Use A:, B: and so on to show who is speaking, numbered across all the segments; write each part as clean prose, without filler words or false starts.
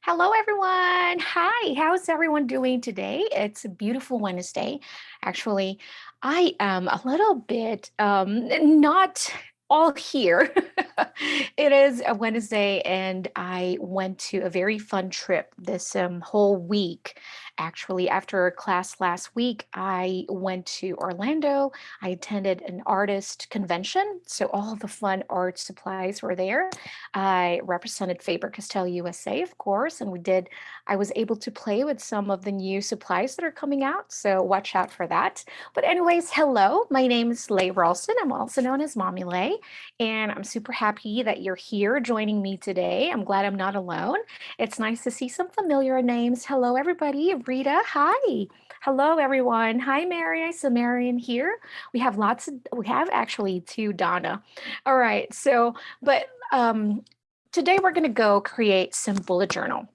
A: Hello, everyone. Hi, how's everyone doing today? It's a beautiful Wednesday. Actually, I am a little bit not all here. It is a Wednesday, and I went to a very fun trip this whole week. Actually, after a class last week, I went to Orlando. I attended an artist convention, so all the fun art supplies were there. I represented Faber-Castell USA, of course, and I was able to play with some of the new supplies that are coming out, so watch out for that. But anyways, hello, my name is Lay Ralston. I'm also known as Mommy Lay, and I'm super happy that you're here joining me today. I'm glad I'm not alone. It's nice to see some familiar names. Hello, everybody. Rita, hi. Hello, everyone. Hi, Mary. I saw Marion here. We have actually two Donna. All right, but today we're going to go create some bullet journal.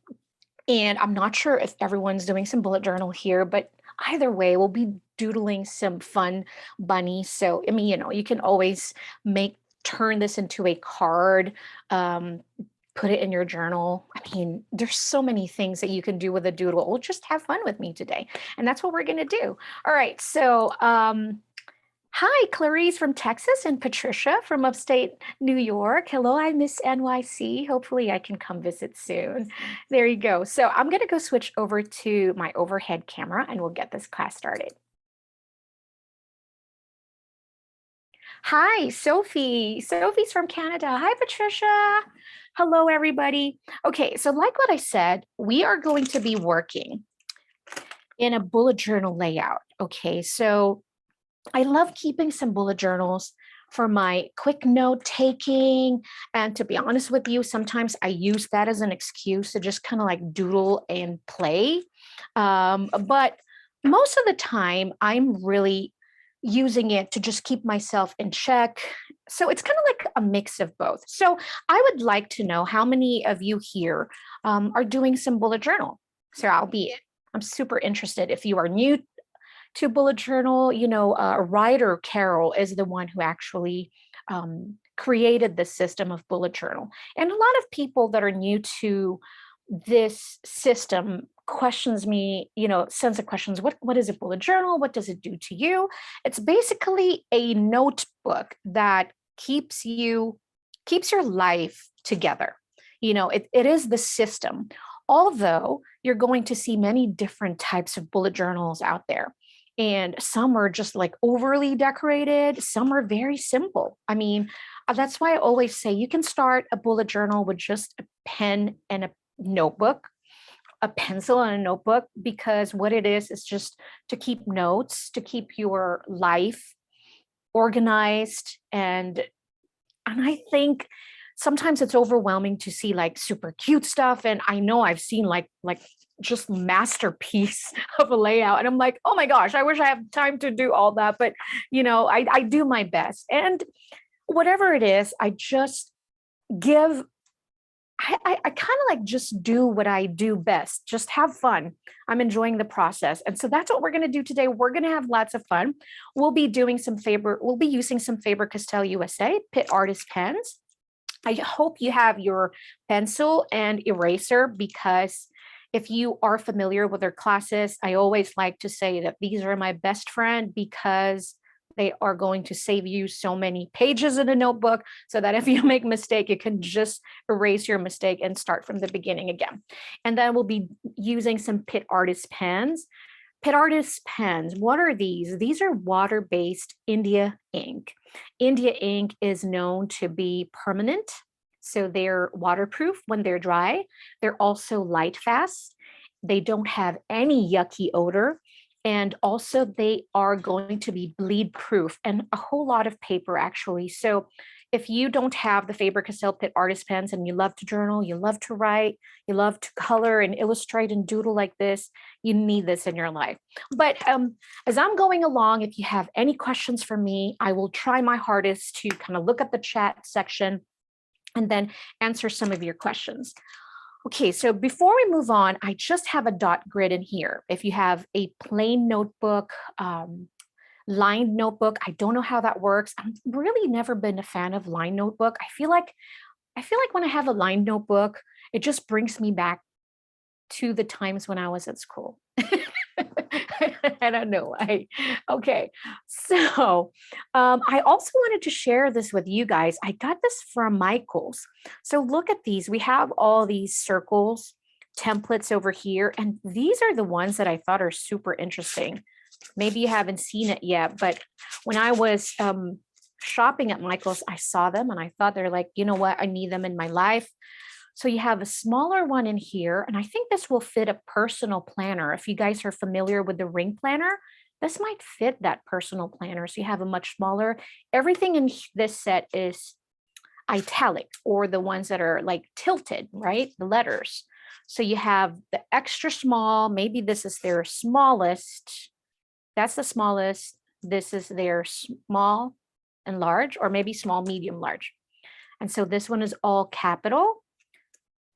A: And I'm not sure if everyone's doing some bullet journal here, but either way, we'll be doodling some fun bunnies. So, I mean, you can always turn this into a card, put it in your journal. I mean, there's so many things that you can do with a doodle. We'll just have fun with me today. And that's what we're going to do. All right. Hi, Clarice from Texas and Patricia from upstate New York. Hello, I miss NYC. Hopefully I can come visit soon. There you go. So I'm going to go switch over to my overhead camera and we'll get this class started. Hi, Sophie. Sophie's from Canada. Hi, Patricia. Hello, everybody. Okay, so like what I said, we are going to be working in a bullet journal layout. Okay, so I love keeping some bullet journals for my quick note taking. And to be honest with you, sometimes I use that as an excuse to just kind of like doodle and play. But most of the time, I'm really using it to just keep myself in check. So it's kind of like a mix of both. So I would like to know how many of you here are doing some bullet journal. So I'm super interested. If you are new to bullet journal, Ryder Carroll is the one who actually created the system of bullet journal. And a lot of people that are new to this system questions me, sends the questions, what is a bullet journal? What does it do to you? It's basically a notebook that keeps your life together. It is the system. Although you're going to see many different types of bullet journals out there. And some are just like overly decorated, some are very simple. I mean, that's why I always say you can start a bullet journal with just a pen and a notebook, a pencil and a notebook, because what it is just to keep notes, to keep your life organized. And I think sometimes it's overwhelming to see like super cute stuff. And I know I've seen like just masterpiece of a layout. And I'm like, oh my gosh, I wish I have time to do all that. But I do my best. And whatever it is, I just give I kind of like just do what I do best, just have fun. I'm enjoying the process. And so that's what we're going to do today. We're going to have lots of fun. We'll be using some Faber-Castell USA Pitt Artist pens. I hope you have your pencil and eraser, because if you are familiar with their classes, I always like to say that these are my best friend, because they are going to save you so many pages in a notebook, so that if you make a mistake, you can just erase your mistake and start from the beginning again. And then we'll be using some Pitt Artist pens. Pitt Artist pens, what are these? These are water-based India ink. India ink is known to be permanent, so they're waterproof when they're dry. They're also light fast. They don't have any yucky odor. And also they are going to be bleed proof, and a whole lot of paper actually. So if you don't have the Faber-Castell Pitt Artist pens and you love to journal, you love to write, you love to color and illustrate and doodle like this, you need this in your life. But as I'm going along, if you have any questions for me, I will try my hardest to kind of look at the chat section and then answer some of your questions. Okay, so before we move on, I just have a dot grid in here. If you have a plain notebook, lined notebook, I don't know how that works. I've really never been a fan of lined notebook. I feel like when I have a lined notebook, it just brings me back to the times when I was at school. I don't know why. Okay, so I also wanted to share this with you guys. I got this from Michael's. So look at these. We have all these circles, templates over here, and these are the ones that I thought are super interesting. Maybe you haven't seen it yet, but when I was shopping at Michael's, I saw them and I thought they're like, you know what, I need them in my life. So you have a smaller one in here, and I think this will fit a personal planner. If you guys are familiar with the ring planner, this might fit that personal planner. So you have a much smaller, everything in this set is italic, or the ones that are like tilted, right? The letters. So you have the extra small, maybe this is their smallest. That's the smallest. This is their small and large, or maybe small, medium, large. And so this one is all capital.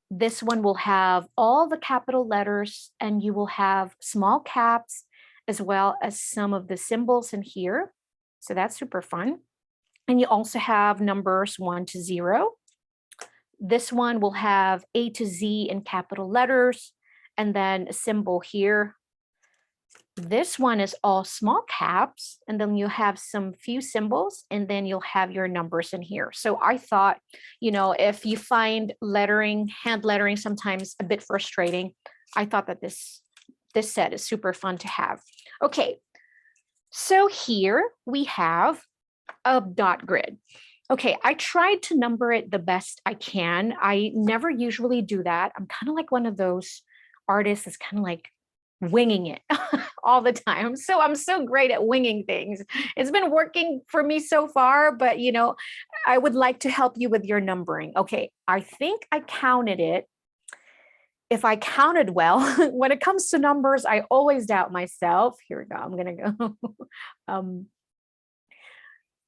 A: This one will have all the capital letters, and you will have small caps as well as some of the symbols in here. So that's super fun. And you also have numbers 1 to 0. This one will have A to Z in capital letters, and then a symbol here. This one is all small caps, and then you have some few symbols, and then you'll have your numbers in here. So I thought, you know, if you find lettering, hand lettering sometimes a bit frustrating, I thought that this set is super fun to have. Okay, so here we have a dot grid. Okay, I tried to number it the best I can. I never usually do that. I'm kind of like one of those artists that's kind of like winging it all the time. So I'm so great at winging things. It's been working for me so far, but you know, I would like to help you with your numbering. Okay, I think I counted it. If I counted well, when it comes to numbers, I always doubt myself. Here we go. I'm going to go.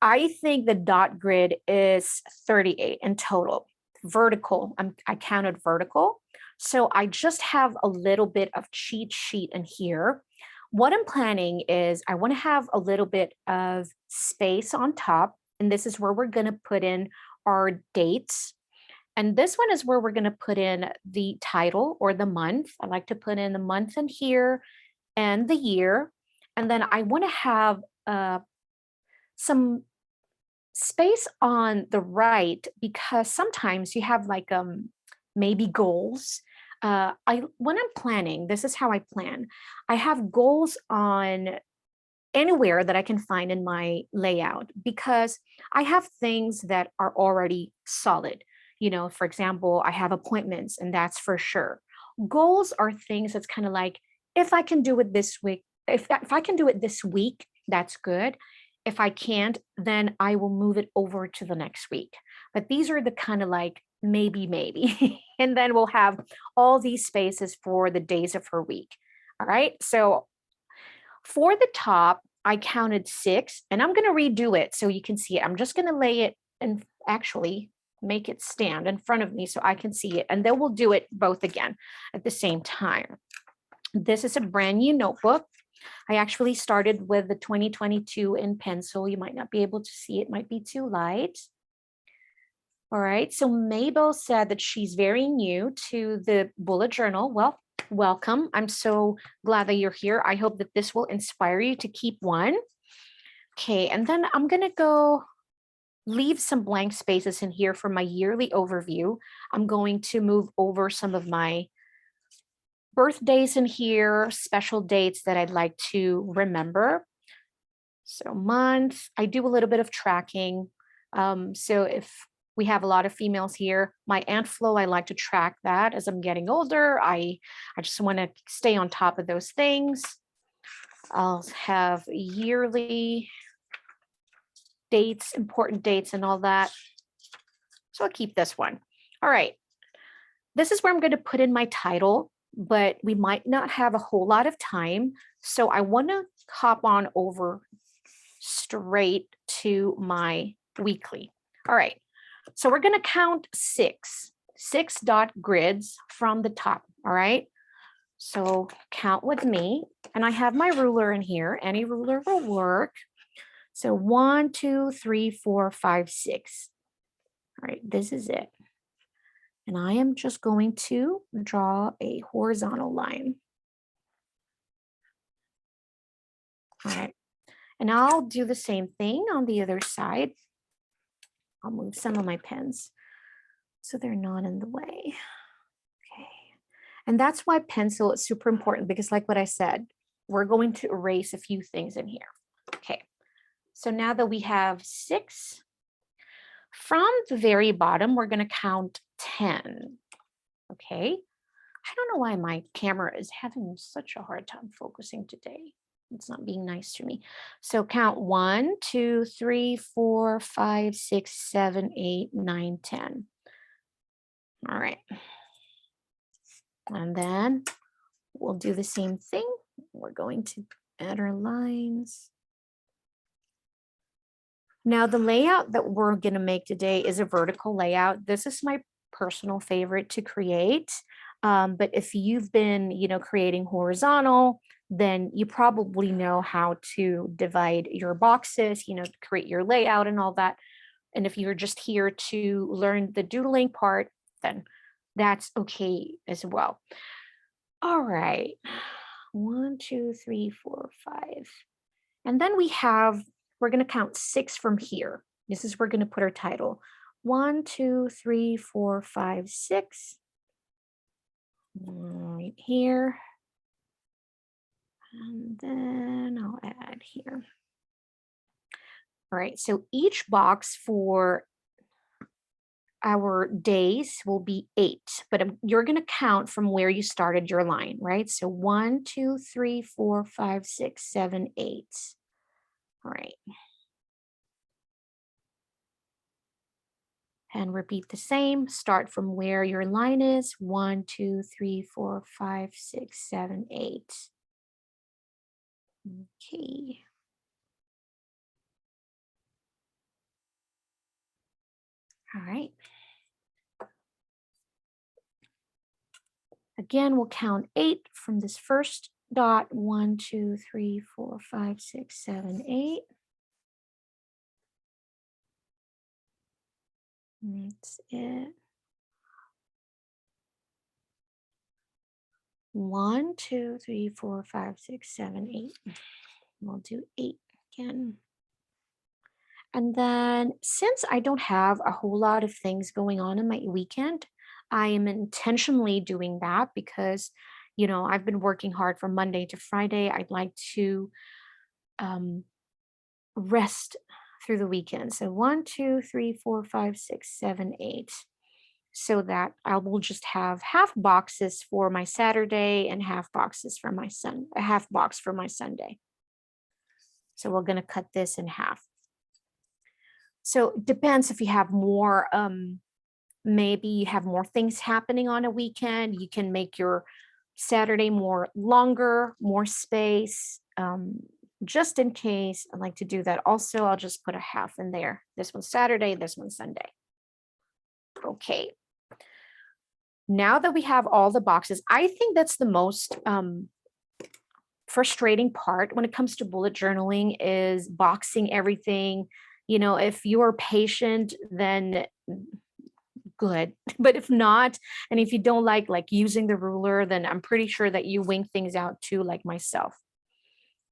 A: I think the dot grid is 38 in total. Vertical, I counted vertical. So I just have a little bit of cheat sheet in here. What I'm planning is I want to have a little bit of space on top. And this is where we're going to put in our dates. And this one is where we're going to put in the title or the month. I like to put in the month in here and the year. And then I want to have some space on the right, because sometimes you have like maybe goals. When I'm planning, this is how I plan. I have goals on anywhere that I can find in my layout, because I have things that are already solid. You know, for example, I have appointments, and that's for sure. Goals are things that's kind of like, if I can do it this week, if I can do it this week, that's good. If I can't, then I will move it over to the next week. But these are the kind of like maybe. And then we'll have all these spaces for the days of her week. All right. So for the top, I counted 6, and I'm going to redo it so you can see it. I'm just going to lay it and actually make it stand in front of me so I can see it. And then we'll do it both again at the same time. This is a brand new notebook. I actually started with the 2022 in pencil. You might not be able to see it, might be too light. All right, so Mabel said that she's very new to the bullet journal. Well, welcome. I'm so glad that you're here. I hope that this will inspire you to keep one. Okay, and then I'm gonna go leave some blank spaces in here for my yearly overview. I'm going to move over some of my birthdays in here, special dates that I'd like to remember. So month, I do a little bit of tracking. So if we have a lot of females here, my ant flow, I like to track that as I'm getting older. I just want to stay on top of those things. I'll have yearly dates, important dates and all that. So I'll keep this one. All right. This is where I'm going to put in my title, but we might not have a whole lot of time. So I want to hop on over straight to my weekly. All right. So we're going to count 6 dot grids from the top. All right. So count with me. And I have my ruler in here. Any ruler will work. So 1, 2, 3, 4, 5, 6. All right. This is it. And I am just going to draw a horizontal line. All right. And I'll do the same thing on the other side. I'll move some of my pens so they're not in the way. Okay. And that's why pencil is super important, because like what I said, we're going to erase a few things in here. Okay. So now that we have 6, from the very bottom, we're going to count 10. Okay. I don't know why my camera is having such a hard time focusing today. It's not being nice to me. So count 1, 2, 3, 4, 5, 6, 7, 8, 9, 10. All right. And then we'll do the same thing. We're going to add our lines. Now the layout that we're going to make today is a vertical layout. This is my personal favorite to create. But if you've been, creating horizontal, then you probably know how to divide your boxes, create your layout and all that. And if you're just here to learn the doodling part, then that's okay as well. All right. 1, 2, 3, 4, 5. And then we're going to count 6 from here. This is where we're going to put our title. 1, 2, 3, 4, 5, 6. Right here. And then I'll add here. All right, so each box for our days will be 8, but you're going to count from where you started your line, right? So 1, 2, 3, 4, 5, 6, 7, 8. All right. And repeat the same. Start from where your line is. 1, 2, 3, 4, 5, 6, 7, 8. Okay. All right. Again, we'll count 8 from this first dot. 1, 2, 3, 4, 5, 6, 7, 8. That's it. 1, 2, 3, 4, 5, 6, 7, 8. We'll do 8 again. And then since I don't have a whole lot of things going on in my weekend, I am intentionally doing that because, I've been working hard from Monday to Friday. I'd like to rest through the weekend. So 1, 2, 3, 4, 5, 6, 7, 8. So that I will just have half boxes for my Saturday and half boxes for my a half box for my Sunday. So we're going to cut this in half. So it depends if you have more, maybe you have more things happening on a weekend. You can make your Saturday more longer, more space, just in case. I like to do that. Also, I'll just put a half in there. This one's Saturday, this one's Sunday. Okay. Now that we have all the boxes, I think that's the most frustrating part when it comes to bullet journaling is boxing everything. If you're patient, then good. But if not, and if you don't like using the ruler, then I'm pretty sure that you wing things out too, like myself.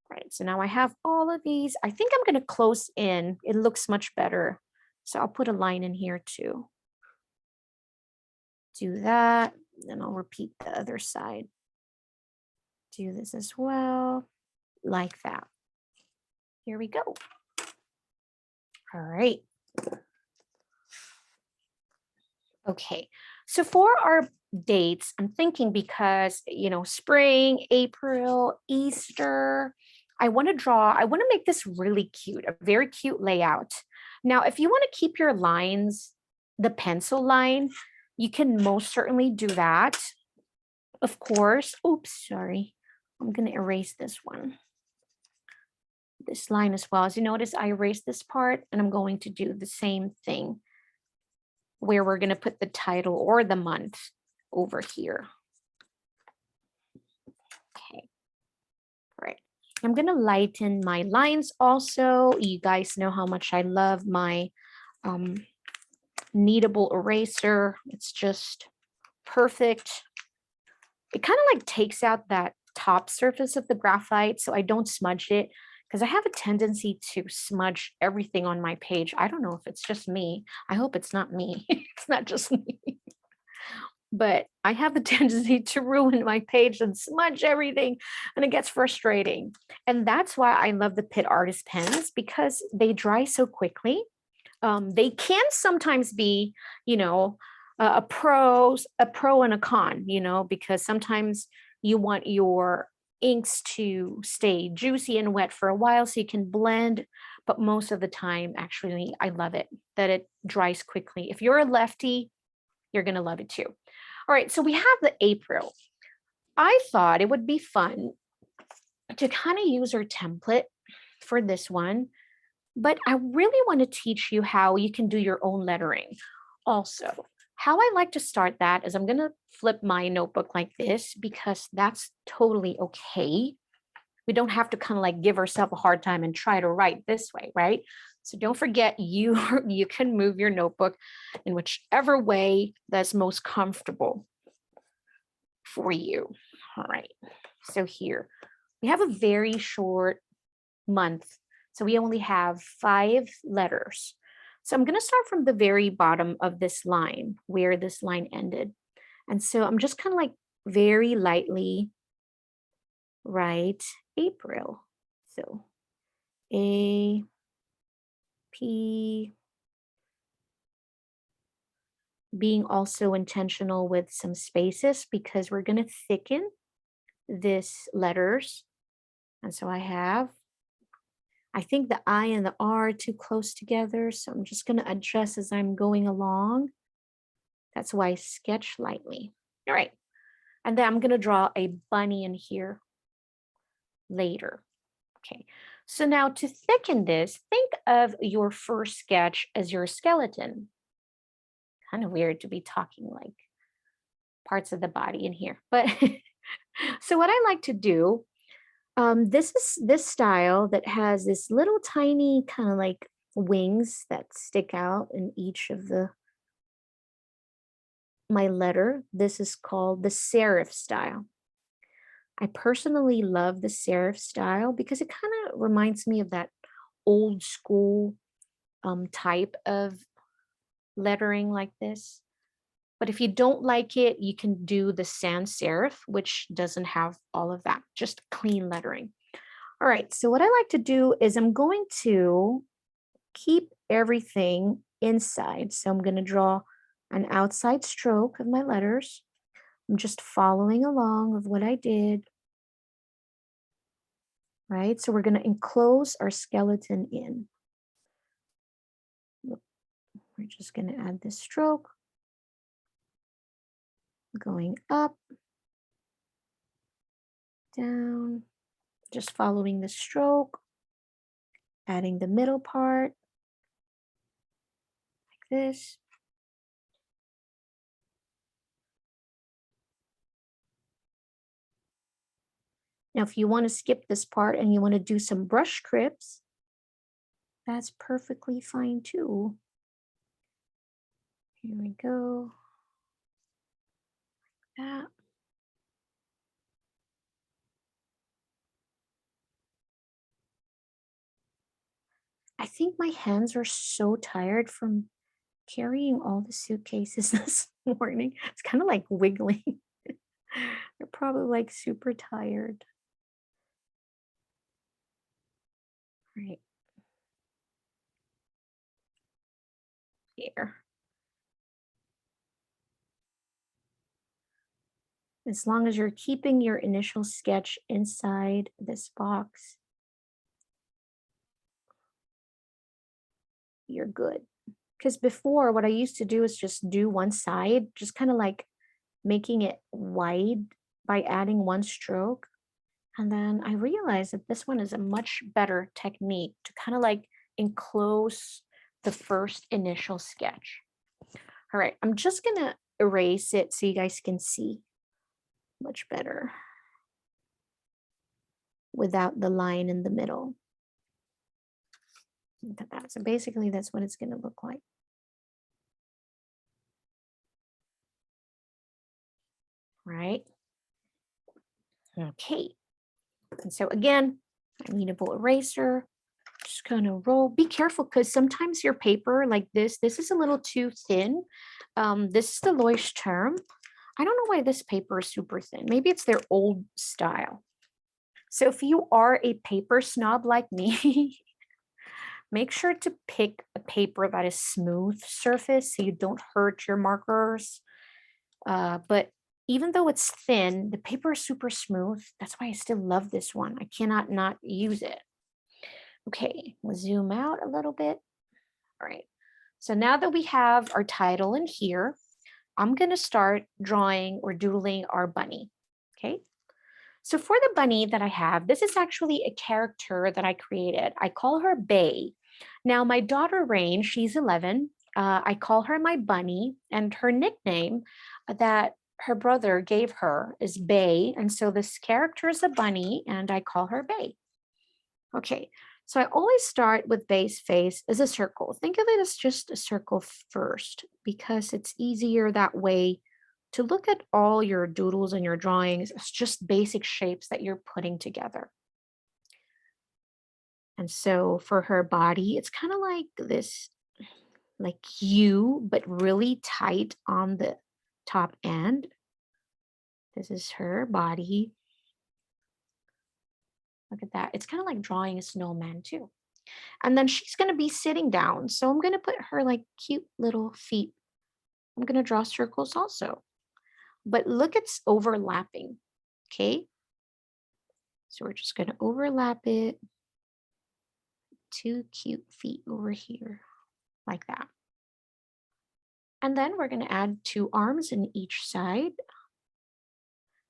A: All right, so now I have all of these. I think I'm going to close in. It looks much better. So I'll put a line in here too. Do that, then I'll repeat the other side. Do this as well, like that. Here we go. All right. Okay, so for our dates, I'm thinking because, spring, April, Easter, I want to make this really cute, a very cute layout. Now, if you want to keep your lines, the pencil line, you can most certainly do that. Of course, oops, sorry. I'm going to erase this one. This line as well. As you notice, I erased this part and I'm going to do the same thing where we're going to put the title or the month over here. Okay. All right. I'm going to lighten my lines also. You guys know how much I love my kneadable eraser. It's just perfect. It kind of like takes out that top surface of the graphite so I don't smudge it, because I have a tendency to smudge everything on my page. I don't know if it's just me. I hope it's not me. It's not just me. But I have the tendency to ruin my page and smudge everything, and it gets frustrating. And that's why I love the PITT Artist pens, because they dry so quickly. They can sometimes be, you know, a pro and a con, you know, because sometimes you want your inks to stay juicy and wet for a while so you can blend. But most of the time, actually, I love it that it dries quickly. If you're a lefty, you're going to love it too. All right, so we have the April. I thought it would be fun to kind of use our template for this one, but I really want to teach you how you can do your own lettering. Also, how I like to start that is I'm going to flip my notebook like this, because that's totally okay. We don't have to kind of like give ourselves a hard time and try to write this way, right? So don't forget, you can move your notebook in whichever way that's most comfortable for you. All right, so here we have a very short month. So we only have 5 letters. So I'm going to start from the very bottom of this line where this line ended. And so I'm just kind of like very lightly write April. So A, P, being also intentional with some spaces because we're going to thicken this letters. And so I think the I and the R are too close together. So I'm just going to adjust as I'm going along. That's why I sketch lightly. All right. And then I'm going to draw a bunny in here later. Okay. So now to thicken this, think of your first sketch as your skeleton. Kind of weird to be talking like parts of the body in here. But so what I like to do, this is this style that has this little tiny kind of like wings that stick out in each of my letter. This is called the serif style. I personally love the serif style because it kind of reminds me of that old school type of lettering like this. But if you don't like it, you can do the sans serif, which doesn't have all of that, just clean lettering. All right, so what I like to do is I'm going to keep everything inside. So I'm going to draw an outside stroke of my letters. I'm just following along of what I did. Right, so we're going to enclose our skeleton in. We're just going to add this stroke, going up, down, just following the stroke, adding the middle part like this. Now, if you want to skip this part and you want to do some brush scripts, that's perfectly fine too. Here we go. Like that. I think my hands are so tired from carrying all the suitcases this morning. It's kind of like wiggling. They're probably like super tired. Right. Here. As long as you're keeping your initial sketch inside this box, you're good. Because before, what I used to do is just do one side, just kind of like making it wide by adding one stroke. And then I realized that this one is a much better technique to kind of like enclose the first initial sketch. All right, I'm just gonna erase it so you guys can see much better without the line in the middle. Look at that. So basically that's what it's gonna look like. right? Okay. And so again, I need a bullet eraser. Just gonna roll. Be careful because sometimes your paper like this is a little too thin. This is the Loish term. I don't know why this paper is super thin. Maybe it's their old style. So if you are a paper snob like me, make sure to pick a paper that is smooth surface so you don't hurt your markers. But even though it's thin, the paper is super smooth. That's why I still love this one. I cannot not use it. Okay, we'll zoom out a little bit. All right. So now that we have our title in here, I'm going to start drawing or doodling our bunny. Okay. So for the bunny that I have, this is actually a character that I created. I call her Bay. Now my daughter Rain, she's 11. I call her my bunny, and her nickname that her brother gave her is Bay. And so this character is a bunny, and I call her Bay. Okay, so I always start with Bay's face as a circle. Think of it as just a circle first because it's easier that way to look at all your doodles and your drawings as just basic shapes that you're putting together. And so for her body, it's kind of like this, like U, but really tight on the top end. This is her body. Look at that. It's kind of like drawing a snowman too. And then she's going to be sitting down. So I'm going to put her like cute little feet. I'm going to draw circles also. But look, it's overlapping. Okay. So we're just going to overlap it. 2 cute feet over here like that. And then we're going to add 2 arms in each side.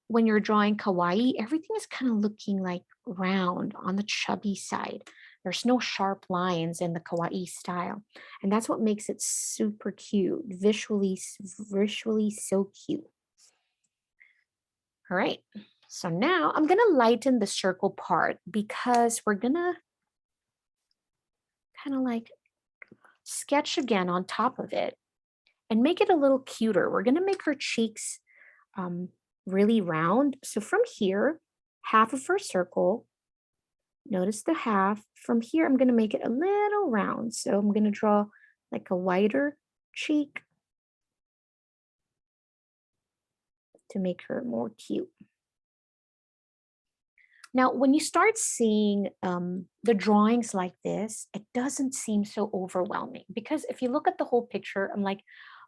A: When you're drawing kawaii, everything is kind of looking like round on the chubby side. There's no sharp lines in the kawaii style. And that's what makes it super cute, visually so cute. All right, so now I'm gonna lighten the circle part because we're gonna kind of like sketch again on top of it and make it a little cuter. We're gonna make her cheeks really round. So from here, half of her circle, notice the half. From here, I'm going to make it a little round. So I'm going to draw like a wider cheek to make her more cute. Now, when you start seeing the drawings like this, it doesn't seem so overwhelming because if you look at the whole picture, I'm like,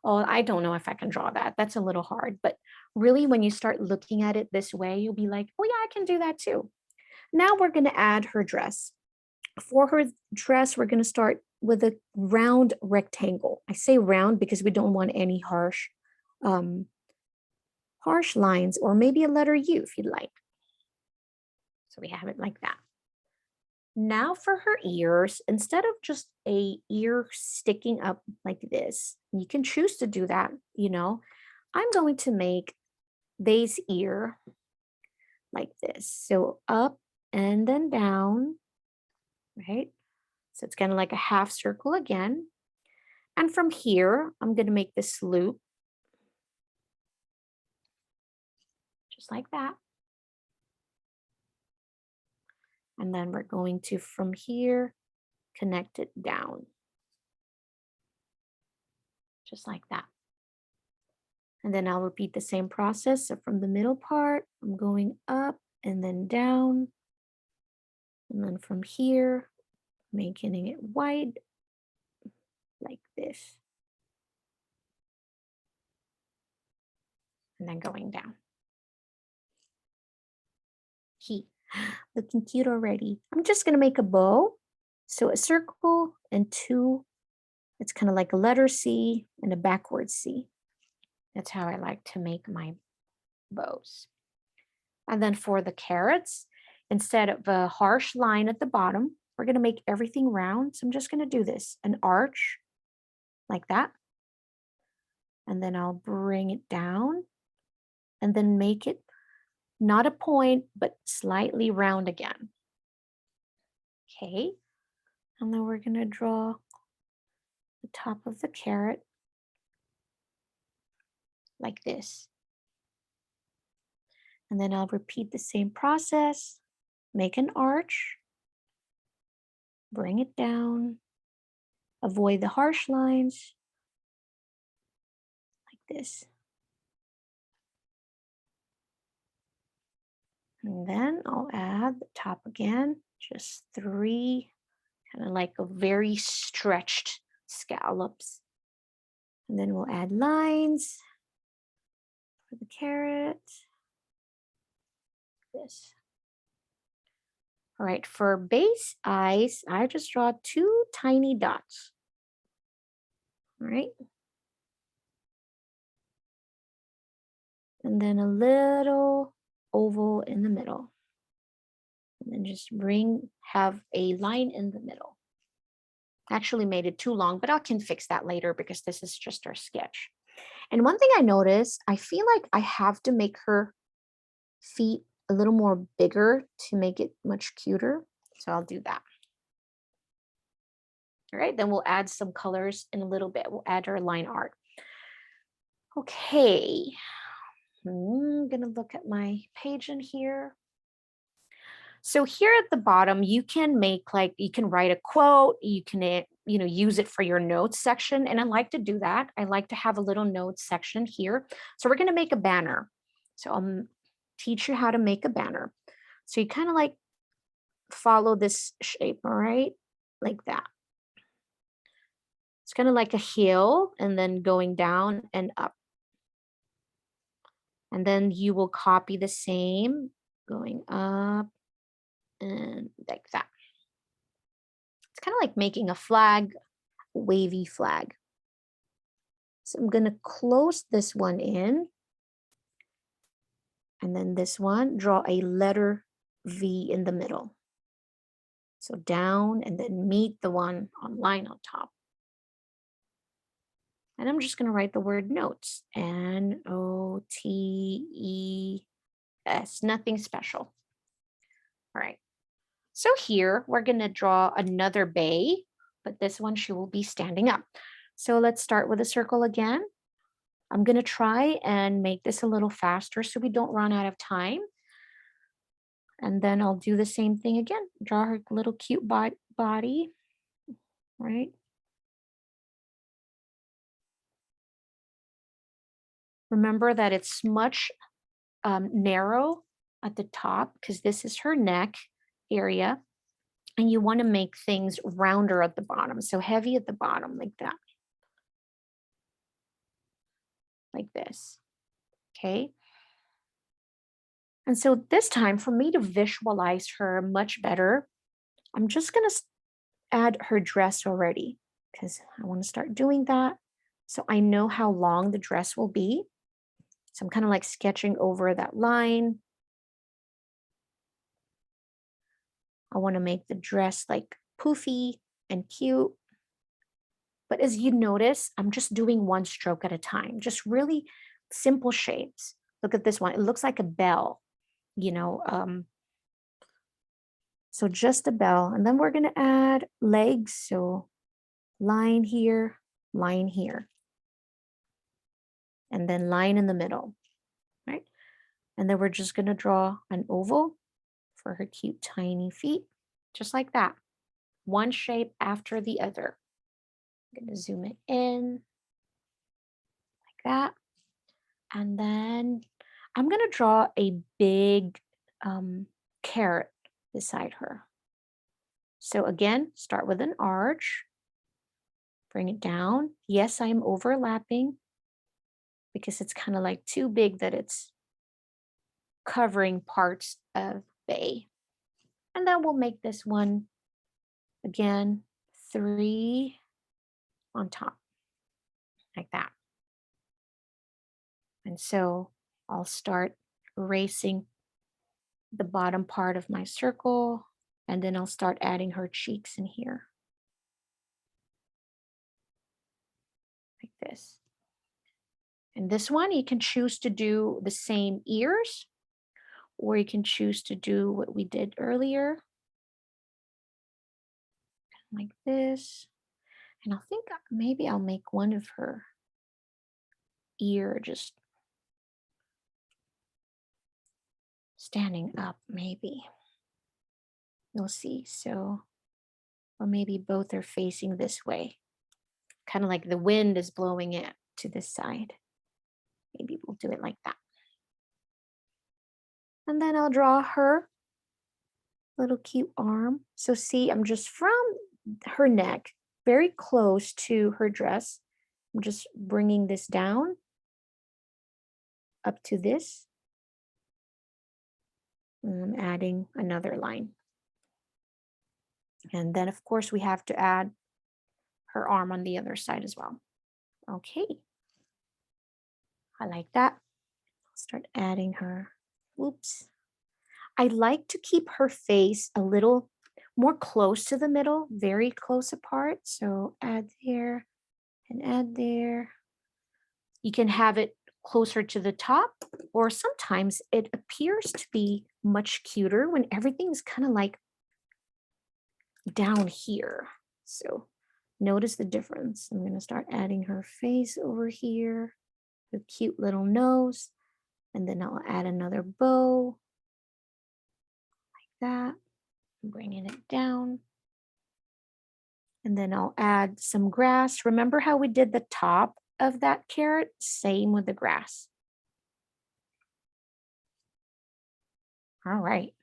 A: oh, I don't know if I can draw that. That's a little hard. But really, when you start looking at it this way, you'll be like, oh, yeah, I can do that too. Now we're going to add her dress. For her dress, we're going to start with a round rectangle. I say round because we don't want any harsh lines, or maybe a letter U if you'd like. So we have it like that. Now for her ears, instead of just a ear sticking up like this, you can choose to do that, you know. I'm going to make Bay's ear like this. So up and then down, right? So it's kind of like a half circle again. And from here, I'm going to make this loop just like that. And then we're going to, from here, connect it down. Just like that. And then I'll repeat the same process. So from the middle part, I'm going up and then down. And then from here, making it wide like this. And then going down. Looking cute already. I'm just going to make a bow. So a circle and 2, it's kind of like a letter C and a backwards C. That's how I like to make my bows. And then for the carrots, instead of a harsh line at the bottom, we're going to make everything round. So I'm just going to do this, an arch like that. And then I'll bring it down and then make it not a point, but slightly round again. Okay. And then we're going to draw the top of the carrot like this. And then I'll repeat the same process. Make an arch, bring it down, avoid the harsh lines like this. And then I'll add the top again, just 3, kind of like a very stretched scallops. And then we'll add lines for the carrot. This. All right, for base eyes, I just draw 2 tiny dots. All right. And then a little oval in the middle. And then just have a line in the middle. Actually made it too long, but I can fix that later because this is just our sketch. And one thing I noticed, I feel like I have to make her feet a little more bigger to make it much cuter. So I'll do that. All right, then we'll add some colors in a little bit. We'll add our line art. Okay, I'm gonna look at my page in here. So here at the bottom, you can you can write a quote, you can, use it for your notes section. And I like to do that. I like to have a little notes section here. So we're gonna make a banner. So I'll teach you how to make a banner. So you kind of like follow this shape, all right? Like that. It's kind of like a hill and then going down and up. And then you will copy the same going up and like that. It's kind of like making a flag, wavy flag. So I'm going to close this one in. And then this one, draw a letter V in the middle. So down and then meet the one on line on top. And I'm just going to write the word notes. N-O-T-E-S. Nothing special. All right. So here we're going to draw another bay, but this one she will be standing up. So let's start with a circle again. I'm going to try and make this a little faster so we don't run out of time. And then I'll do the same thing again. Draw her little cute body, right? Remember that it's much narrow at the top because this is her neck area. And you want to make things rounder at the bottom. So heavy at the bottom like that. Like this. Okay. And so this time for me to visualize her much better, I'm just going to add her dress already because I want to start doing that. So I know how long the dress will be. So I'm kind of like sketching over that line. I want to make the dress like poofy and cute. But as you notice, I'm just doing one stroke at a time, just really simple shapes. Look at this one. It looks like a bell, so just a bell. And then we're going to add legs. So line here, and then line in the middle, right? And then we're just going to draw an oval for her cute tiny feet, just like that. One shape after the other. I'm going to zoom it in like that. And then I'm going to draw a big carrot beside her. So again, start with an arch, bring it down. Yes, I'm overlapping because it's kind of like too big that it's covering parts of bay. And then we'll make this one again, 3 on top, like that. And so I'll start erasing the bottom part of my circle, and then I'll start adding her cheeks in here. Like this. And this one, you can choose to do the same ears, or you can choose to do what we did earlier. Like this. And I think maybe I'll make one of her ear just standing up, maybe. We'll see. So, or maybe both are facing this way, kind of like the wind is blowing it to this side. Maybe we'll do it like that. And then I'll draw her little cute arm. So see, I'm just from her neck, very close to her dress. I'm just bringing this down up to this. And I'm adding another line. And then of course we have to add her arm on the other side as well. Okay. I like that. I'll start adding her. Oops. I like to keep her face a little more close to the middle, very close apart. So add there and add there. You can have it closer to the top, or sometimes it appears to be much cuter when everything's kind of like down here. So notice the difference. I'm going to start adding her face over here, the cute little nose, and then I'll add another bow like that, bringing it down. And then I'll add some grass. Remember how we did the top of that carrot? Same with the grass. All right.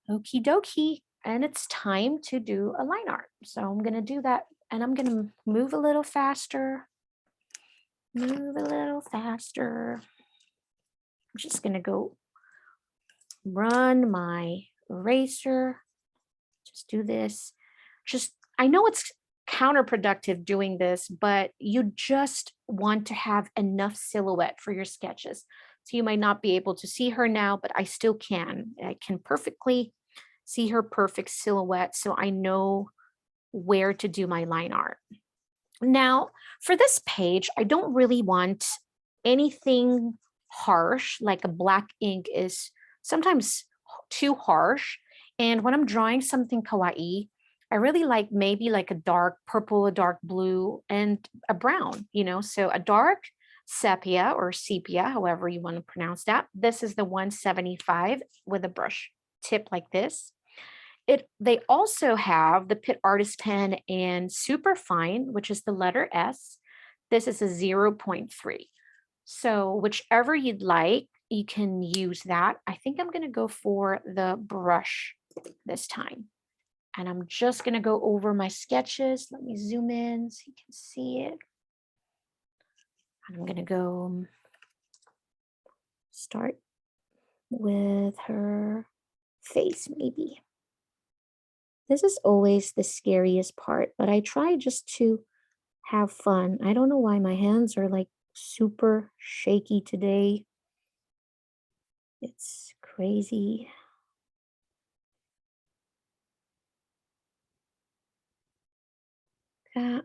A: Okie dokie. And it's time to do a line art. So I'm going to do that, and I'm going to move a little faster. Move a little faster. I'm just going to go run my eraser. Just do this. I know it's counterproductive doing this, but you just want to have enough silhouette for your sketches. So you might not be able to see her now, but I still can. I can perfectly see her perfect silhouette, so I know where to do my line art. Now, for this page, I don't really want anything harsh, like a black ink is sometimes too harsh. And when I'm drawing something kawaii, I really like maybe like a dark purple, a dark blue, and a brown, so a dark sepia or sepia, however you want to pronounce that. This is the 175 with a brush tip like this. They also have the PITT Artist Pen and Superfine, which is the letter S. This is a 0.3. So whichever you'd like, you can use that. I think I'm going to go for the brush this time. And I'm just going to go over my sketches. Let me zoom in so you can see it. And I'm going to go start with her face, maybe. This is always the scariest part, but I try just to have fun. I don't know why my hands are like super shaky today. It's crazy. That.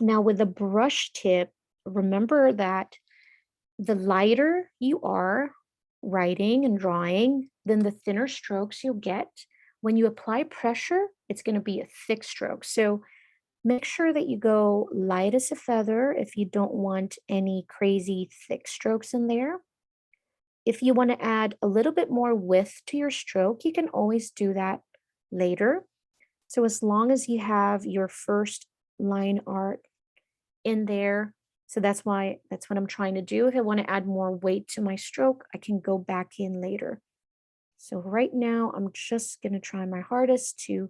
A: Now with the brush tip, remember that the lighter you are writing and drawing, then the thinner strokes you'll get. When you apply pressure, it's going to be a thick stroke. So make sure that you go light as a feather if you don't want any crazy thick strokes in there. If you want to add a little bit more width to your stroke, you can always do that later. So as long as you have your first line art in there, so that's what I'm trying to do. If I want to add more weight to my stroke, I can go back in later. So right now, I'm just going to try my hardest to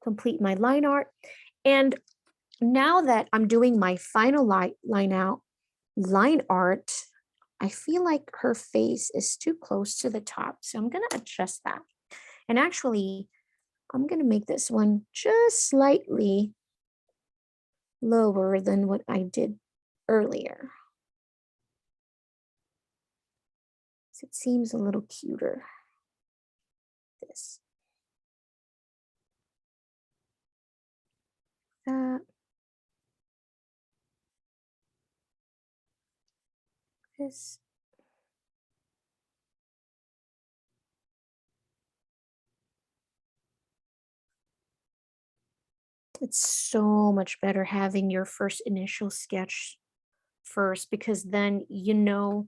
A: complete my line art. And now that I'm doing my final line art, I feel like her face is too close to the top. So I'm going to adjust that. And actually, I'm going to make this one just slightly lower than what I did earlier. So it seems a little cuter. This. That. This. It's so much better having your first initial sketch first, because then you know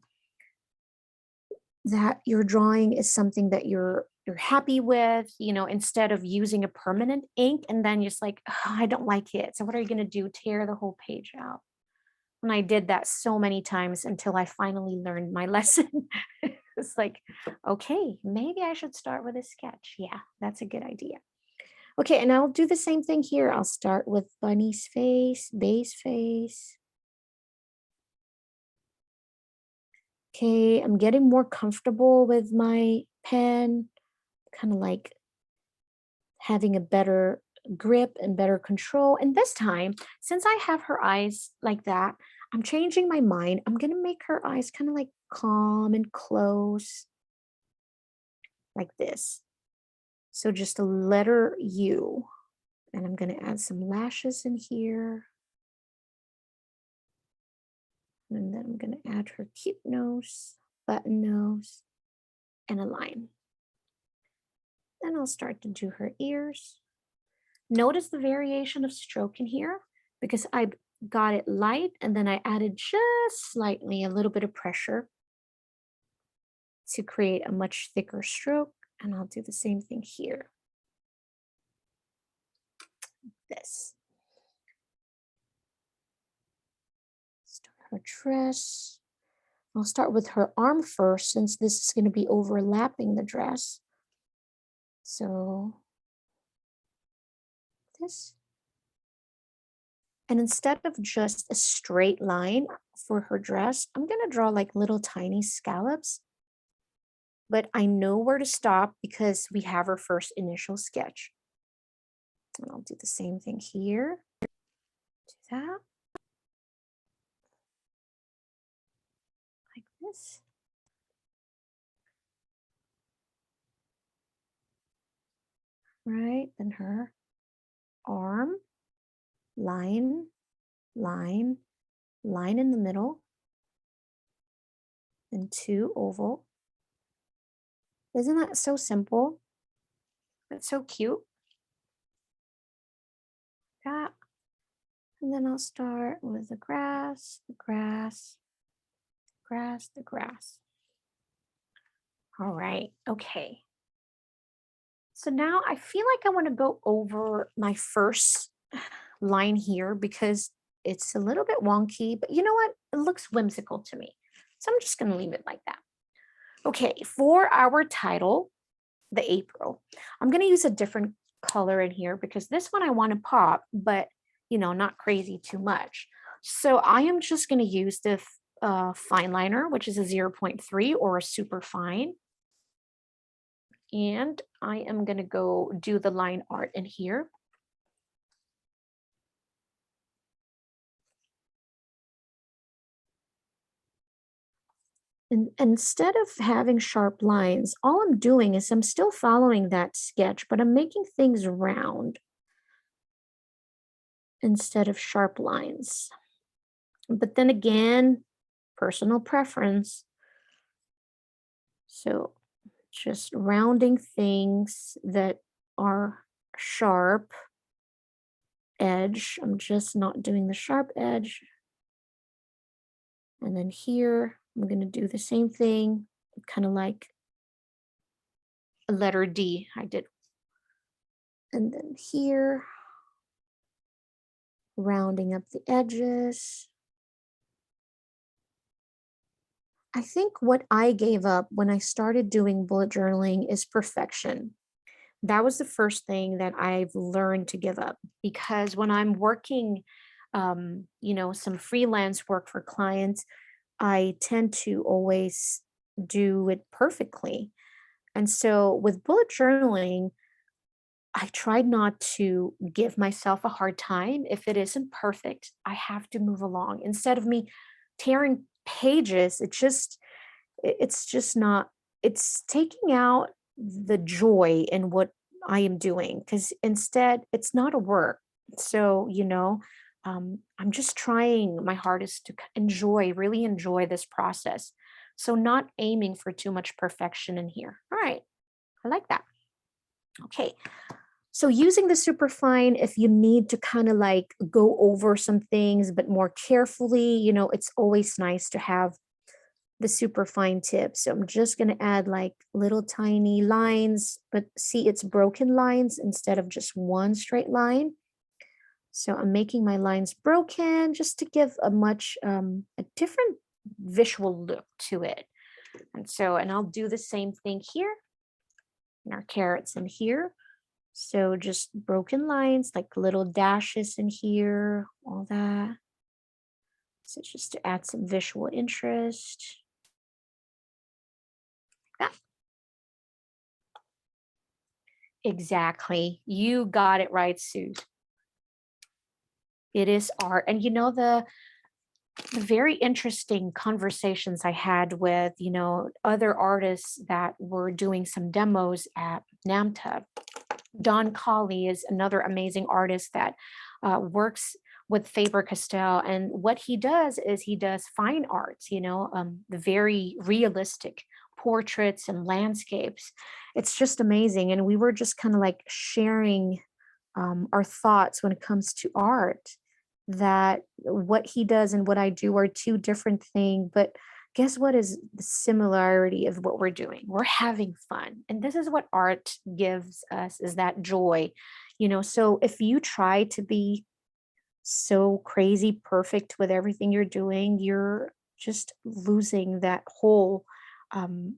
A: that your drawing is something that you're happy with, you know, instead of using a permanent ink and then just like, "Ugh, I don't like it. So what are you going to do? Tear the whole page out?" And I did that so many times until I finally learned my lesson. It's like, okay, maybe I should start with a sketch. Yeah, that's a good idea. Okay, and I'll do the same thing here. I'll start with Bunny's face, Bay's face. Okay, I'm getting more comfortable with my pen, kind of like having a better grip and better control. And this time, since I have her eyes like that, I'm changing my mind. I'm going to make her eyes kind of like calm and close, like this. So just a letter U. And I'm going to add some lashes in here. And then I'm going to add her cute nose, button nose, and a line. Then I'll start to do her ears. Notice the variation of stroke in here because I got it light and then I added just slightly a little bit of pressure to create a much thicker stroke. And I'll do the same thing here. This. Start her dress. I'll start with her arm first since this is going to be overlapping the dress. So this. And instead of just a straight line for her dress, I'm going to draw like little tiny scallops. But I know where to stop because we have our first initial sketch. And I'll do the same thing here. Do that. Like this. Right, then her arm, line, line, line in the middle, and two oval. Isn't that so simple? It's so cute. That. And then I'll start with the grass, the grass, grass, the grass. All right, okay. So now I feel like I want to go over my first line here because it's a little bit wonky, but you know what? It looks whimsical to me. So I'm just going to leave it like that. Okay, for our title, the April, I'm going to use a different color in here because this one I want to pop, but you know, not crazy too much. So I am just going to use the fine liner, which is a 0.3 or a super fine. And I am going to go do the line art in here. And instead of having sharp lines, all I'm doing is I'm still following that sketch, but I'm making things round instead of sharp lines. But then again, personal preference. So just rounding things that are sharp edge. I'm just not doing the sharp edge. And then here, I'm going to do the same thing, kind of like a letter D I did. And then here, rounding up the edges. I think what I gave up when I started doing bullet journaling is perfection. That was the first thing that I've learned to give up because when I'm working, you know, some freelance work for clients, I tend to always do it perfectly. And so with bullet journaling, I tried not to give myself a hard time. If it isn't perfect, I have to move along. Instead of me tearing pages, it's just not, it's taking out the joy in what I am doing because instead it's not a work. So, you know, I'm just trying my hardest to enjoy, really enjoy this process. So, not aiming for too much perfection in here. All right. I like that. Okay. So using the superfine, if you need to kind of like go over some things, but more carefully, you know, it's always nice to have the superfine tip. So I'm just going to add like little tiny lines, but see it's broken lines instead of just one straight line. So I'm making my lines broken just to give a a different visual look to it. And I'll do the same thing here in our carrots in here. So just broken lines, like little dashes in here, all that. So just to add some visual interest. Ah, exactly. You got it right, Sue. It is art. And you know, the very interesting conversations I had with, you know, other artists that were doing some demos at NAMTA. Don Colley is another amazing artist that works with Faber-Castell. And what he does is he does fine arts, you know, the very realistic portraits and landscapes. It's just amazing. And we were just kind of like sharing our thoughts when it comes to art, that what he does and what I do are two different things. But guess what is the similarity of what we're doing? We're having fun. And this is what art gives us, is that joy. You know, so if you try to be so crazy perfect with everything you're doing, you're just losing um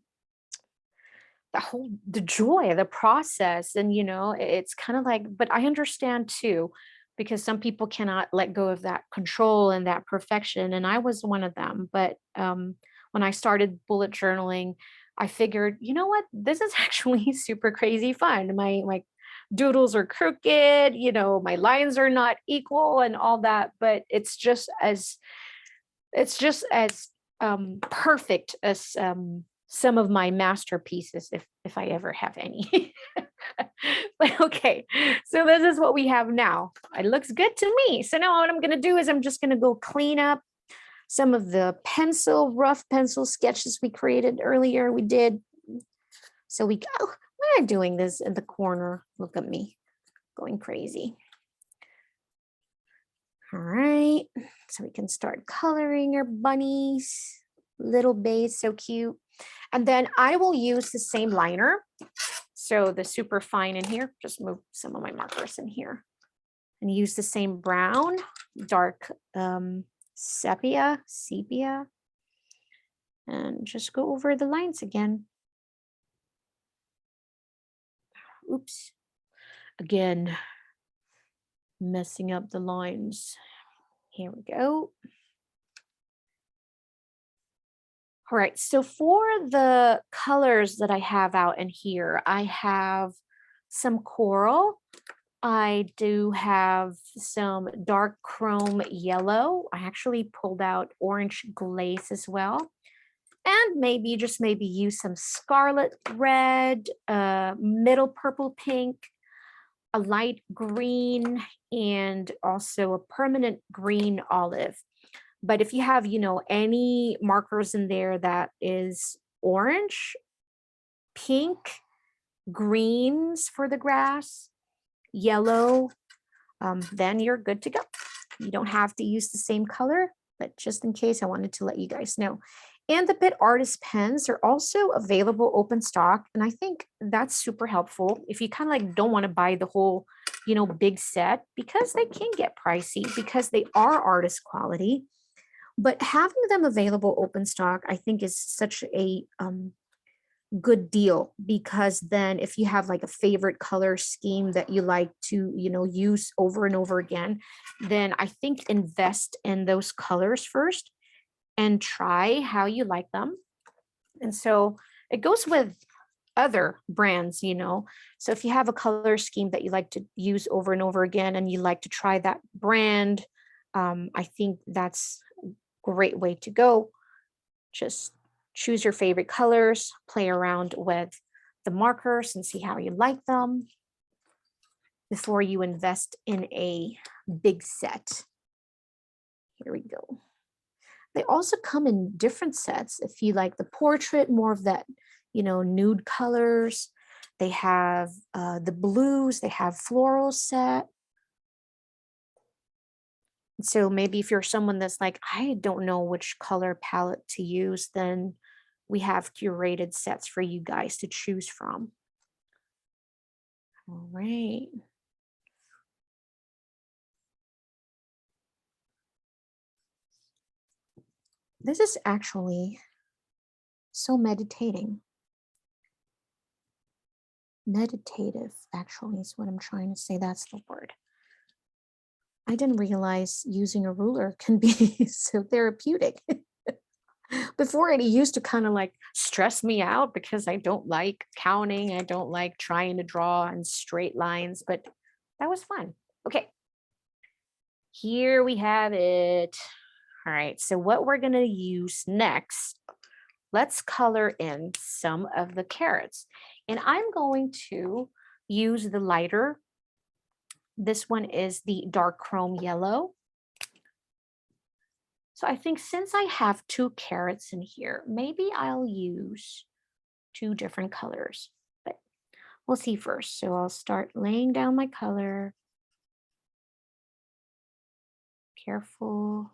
A: the joy of the process. And you know, it's kind of like, but I understand too, because some people cannot let go of that control and that perfection, and I was one of them. But when I started bullet journaling, I figured, you know what, this is actually super crazy fun. My doodles are crooked, you know, my lines are not equal and all that, but it's just as perfect as some of my masterpieces, if I ever have any. But okay, so this is what we have now. It looks good to me. So now what I'm going to do is I'm just going to go clean up some of the rough pencil sketches we created earlier. We did. So we're doing this in the corner. Look at me going crazy. All right, so we can start coloring our bunnies. Little base, so cute. And then I will use the same liner. So the super fine in here, just move some of my markers in here and use the same brown, dark sepia, and just go over the lines again. Oops, again, messing up the lines. Here we go. All right, so for the colors that I have out in here, I have some coral. I do have some dark chrome yellow. I actually pulled out orange glaze as well. And maybe use some scarlet red, middle purple pink, a light green, and also a permanent green olive. But if you have, you know, any markers in there that is orange, pink, greens for the grass, yellow, then you're good to go. You don't have to use the same color, but just in case, I wanted to let you guys know. And the PITT Artist pens are also available open stock. And I think that's super helpful if you kind of like don't want to buy the whole, you know, big set, because they can get pricey because they are artist quality. But having them available open stock, I think, is such a good deal, because then if you have like a favorite color scheme that you like to, you know, use over and over again, then I think invest in those colors first and try how you like them. And so it goes with other brands, you know. So if you have a color scheme that you like to use over and over again and you like to try that brand, I think that's a great way to go. Just choose your favorite colors, play around with the markers and see how you like them before you invest in a big set. Here we go. They also come in different sets. If you like the portrait, more of that, you know, nude colors, They have the blues, they have floral set. So maybe if you're someone that's like, I don't know which color palette to use, then we have curated sets for you guys to choose from. All right. This is actually so meditative, actually, is what I'm trying to say. That's the word. I didn't realize using a ruler can be so therapeutic. Before it used to kind of like stress me out because I don't like counting. I don't like trying to draw in straight lines, but that was fun. Okay, here we have it. All right, so what we're going to use next, let's color in some of the carrots. And I'm going to use the lighter. This one is the dark chrome yellow. So I think since I have 2 carrots in here, maybe I'll use 2 different colors, but we'll see first. So I'll start laying down my color. Careful.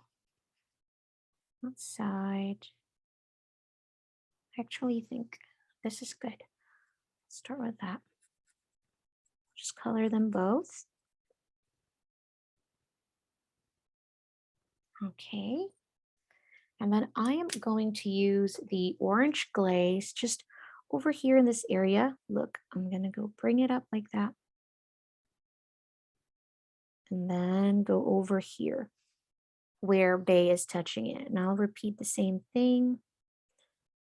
A: Outside. I actually think this is good. Let's start with that. Just color them both. Okay. And then I am going to use the orange glaze just over here in this area. Look, I'm going to go bring it up like that. And then go over here where bay is touching it. And I'll repeat the same thing,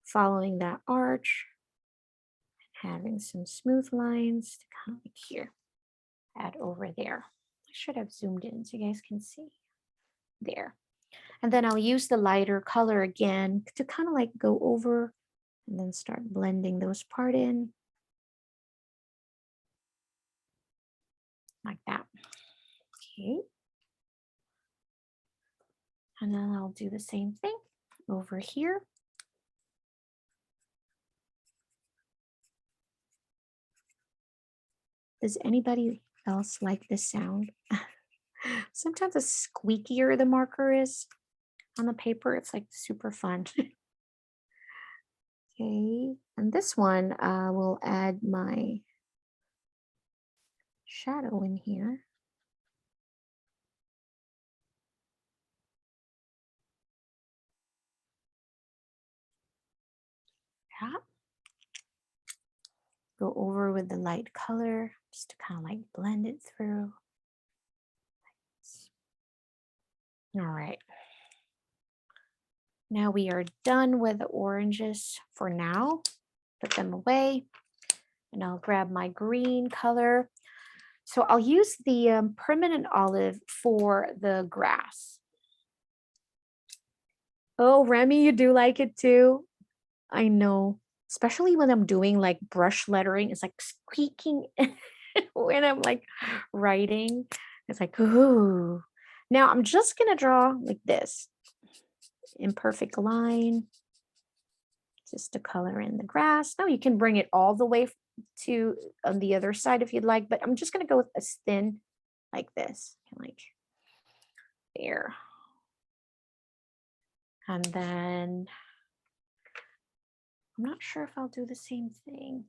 A: following that arch, having some smooth lines to kind of like here, add over there. I should have zoomed in so you guys can see there. And then I'll use the lighter color again to kind of like go over and then start blending those part in like that. Okay. And then I'll do the same thing over here. Does anybody else like this sound? Sometimes the squeakier the marker is on the paper, it's like super fun. Okay, and this one will add my shadow in here. Yeah. Go over with the light color just to kind of like blend it through. All right. Now we are done with the oranges for now. Put them away. And I'll grab my green color. So I'll use the permanent olive for the grass. Oh, Remy, you do like it too? I know, especially when I'm doing like brush lettering, it's like squeaking when I'm like writing. It's like, ooh. Now I'm just gonna draw like this, imperfect line, just to color in the grass. Now you can bring it all the way to on the other side if you'd like, but I'm just gonna go with as thin like this, like there. And then I'm not sure if I'll do the same thing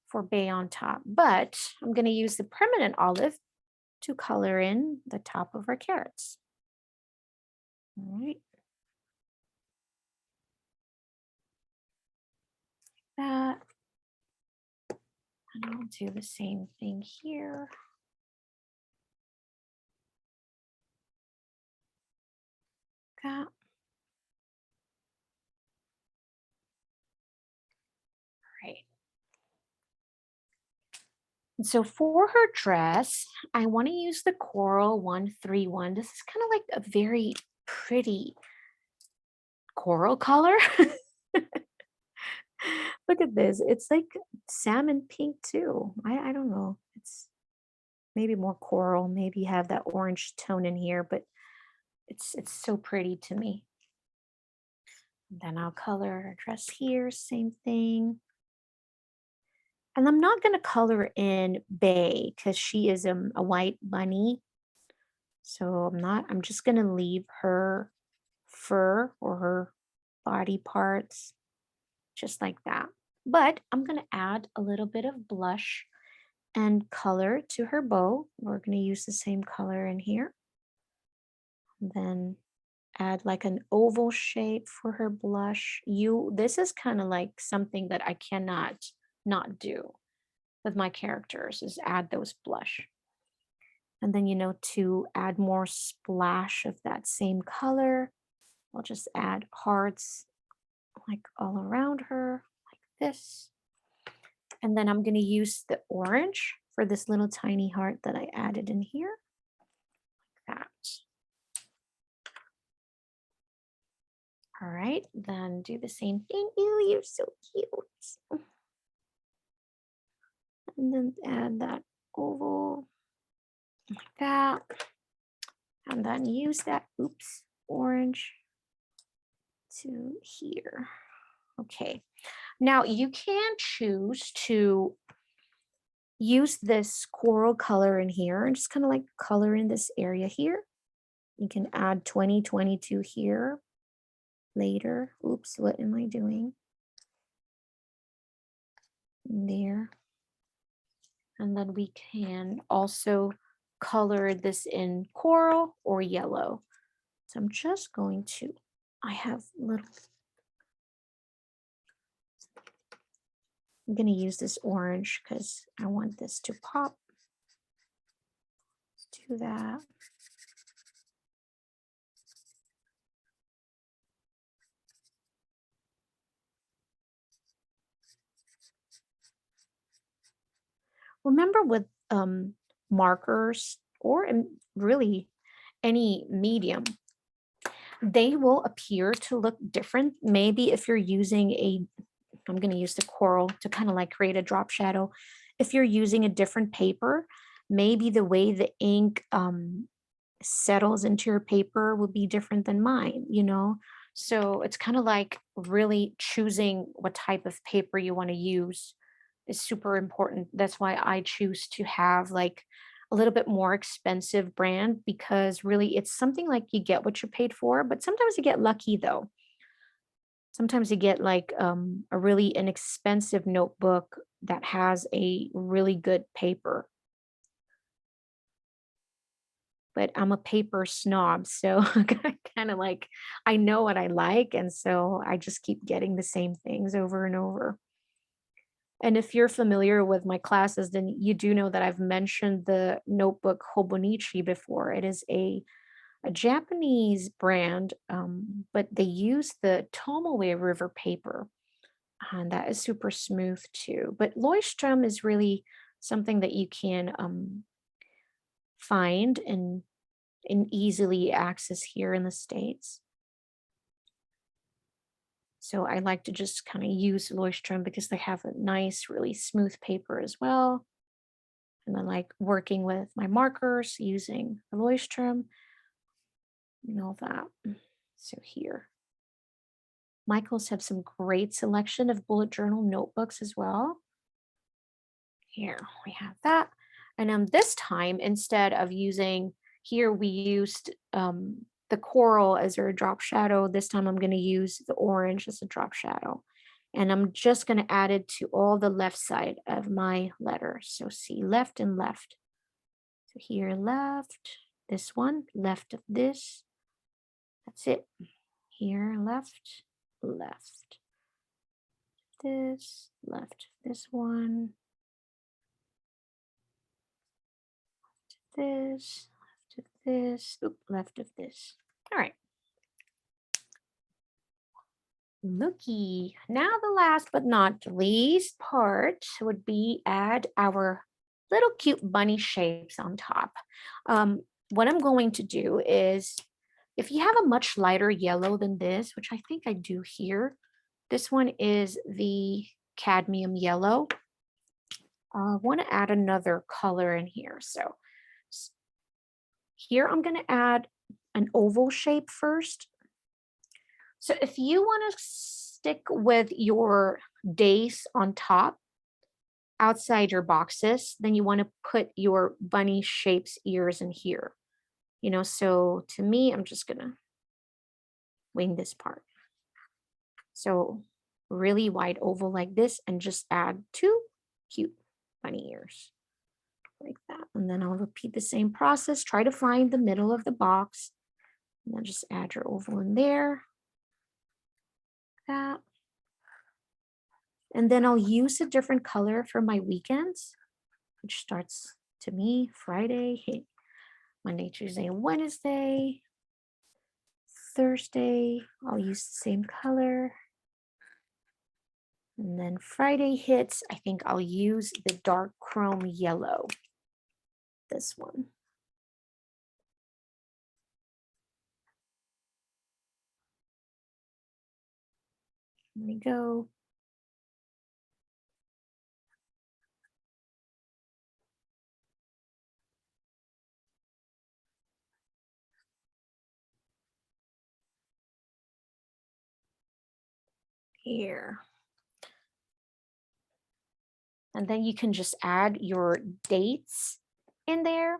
A: for bay on top, but I'm going to use the permanent olive to color in the top of our carrots. All right. That. And I'll do the same thing here. That. Right. And so for her dress, I want to use the Coral 131. This is kind of like a very pretty coral color. Look at this. It's like salmon pink too. I don't know. It's maybe more coral, maybe have that orange tone in here, but it's so pretty to me. And then I'll color her dress here, same thing. And I'm not going to color in Bay because she is a white bunny. So I'm just going to leave her fur or her body parts just like that. But I'm going to add a little bit of blush and color to her bow. We're going to use the same color in here. And then add like an oval shape for her blush. This is kind of like something that I cannot not do with my characters is add those blush. And then, to add more splash of that same color, I'll just add hearts like all around her, like this. And then I'm going to use the orange for this little tiny heart that I added in here. Like that. All right, then do the same thing. Ew, you're so cute. And then add that oval like that. And then use that, orange to here. Okay. Now you can choose to use this coral color in here and just kind of like color in this area here. You can add 2022 here later. Oops, what am I doing? There. And then we can also color this in coral or yellow. So I'm just going to, I'm going to use this orange because I want this to pop. Let's do that. Remember with markers or really any medium, they will appear to look different. Maybe if you're using I'm going to use the coral to kind of like create a drop shadow. If you're using a different paper, maybe the way the ink settles into your paper will be different than mine, So it's kind of like really choosing what type of paper you want to use is super important. That's why I choose to have like a little bit more expensive brand because really it's something like you get what you're paid for, but sometimes you get lucky though. Sometimes you get like a really inexpensive notebook that has a really good paper. But I'm a paper snob, so kind of like I know what I like, and so I just keep getting the same things over and over. And if you're familiar with my classes, then you do know that I've mentioned the notebook Hobonichi before. It is a Japanese brand, but they use the Tomoe River paper, and that is super smooth too. But Leuchtturm is really something that you can find and easily access here in the States. So I like to just kind of use Leuchtturm because they have a nice, really smooth paper as well. And I like working with my markers using the Leuchtturm and all that. So here. Michaels have some great selection of bullet journal notebooks as well. Here we have that. And this time, instead of using, here we used the coral as our drop shadow. This time I'm going to use the orange as a drop shadow. And I'm just going to add it to all the left side of my letter. So see left and left. So here left, this one, left of this. That's it. Here left, left. This, left of this one. This, left of this, left of this. All right. Looky. Now the last but not least part would be add our little cute bunny shapes on top. What I'm going to do is, if you have a much lighter yellow than this, which I think I do here, this one is the cadmium yellow. I want to add another color in here. So here I'm going to add an oval shape first. So if you want to stick with your days on top, outside your boxes, then you want to put your bunny shapes ears in here. So to me, I'm just gonna wing this part. So really wide oval like this, and just add 2 cute bunny ears like that. And then I'll repeat the same process. Try to find the middle of the box, and then just add your oval in there. That. And then I'll use a different color for my weekends, which starts to me Friday, Monday, Tuesday, and Wednesday. Thursday, I'll use the same color. And then Friday hits, I think I'll use the dark chrome yellow. This one. There we go. Here. And then you can just add your dates in there.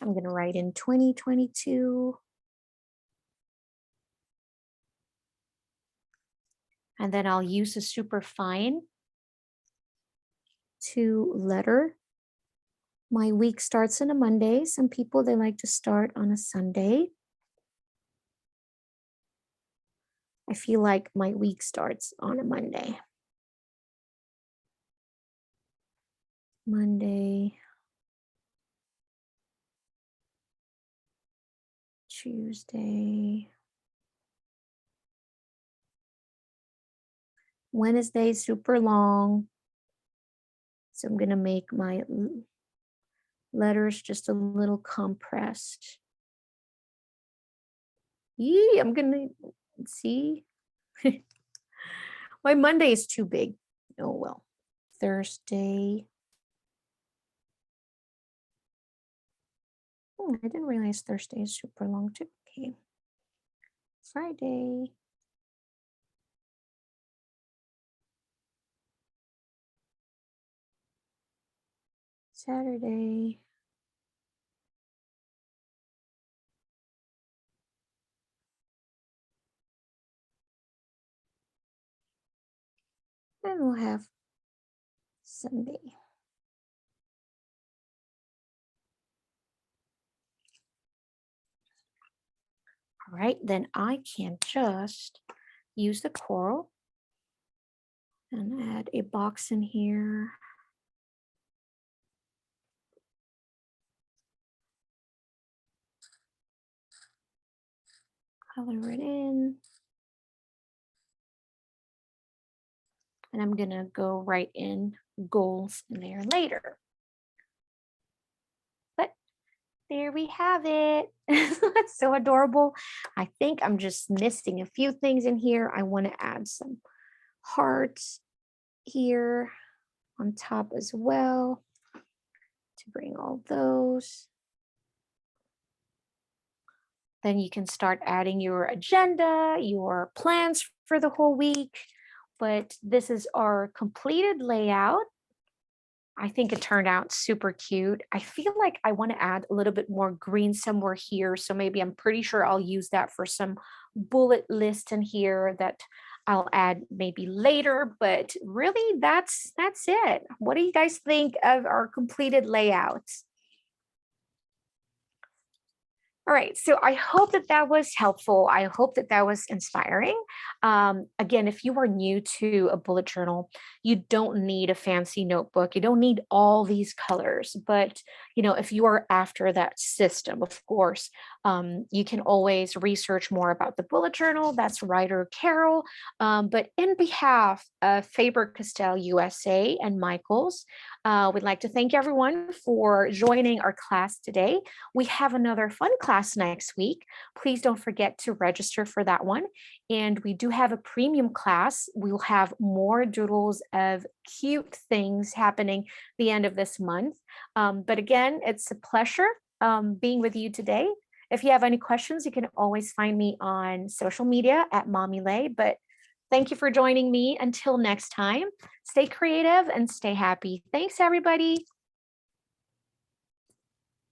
A: I'm going to write in 2022. And then I'll use a super fine to letter. My week starts on a Monday. Some people, they like to start on a Sunday. I feel like my week starts on a Monday. Tuesday. Wednesday, super long. So I'm going to make my letters just a little compressed. I'm going to see. My Monday is too big. Oh, well. Thursday. I didn't realize Thursday is super long too. Okay. Friday. Saturday. And we'll have Sunday. All right, then I can just use the coral and add a box in here. Color it in. And I'm going to go write in goals in there later. But there we have it. That's so adorable. I think I'm just missing a few things in here. I want to add some hearts here on top as well to bring all those. Then you can start adding your agenda, your plans for the whole week. But this is our completed layout. I think it turned out super cute. I feel like I want to add a little bit more green somewhere here. So maybe I'm pretty sure I'll use that for some bullet list in here that I'll add maybe later. But really, that's it. What do you guys think of our completed layouts? All right, so I hope that was helpful. I hope that was inspiring. Again, if you are new to a bullet journal, you don't need a fancy notebook. You don't need all these colors. But if you are after that system, of course, you can always research more about the bullet journal. That's writer Carol. But in behalf of Faber-Castell USA and Michaels, we'd like to thank everyone for joining our class today. We have another fun class next week. Please don't forget to register for that one. And we do have a premium class. We'll have more doodles of cute things happening the end of this month. But again, it's a pleasure being with you today. If you have any questions, you can always find me on social media at Mommy Lay. But Thank you for joining me. Until next time, stay creative and stay happy. Thanks, everybody.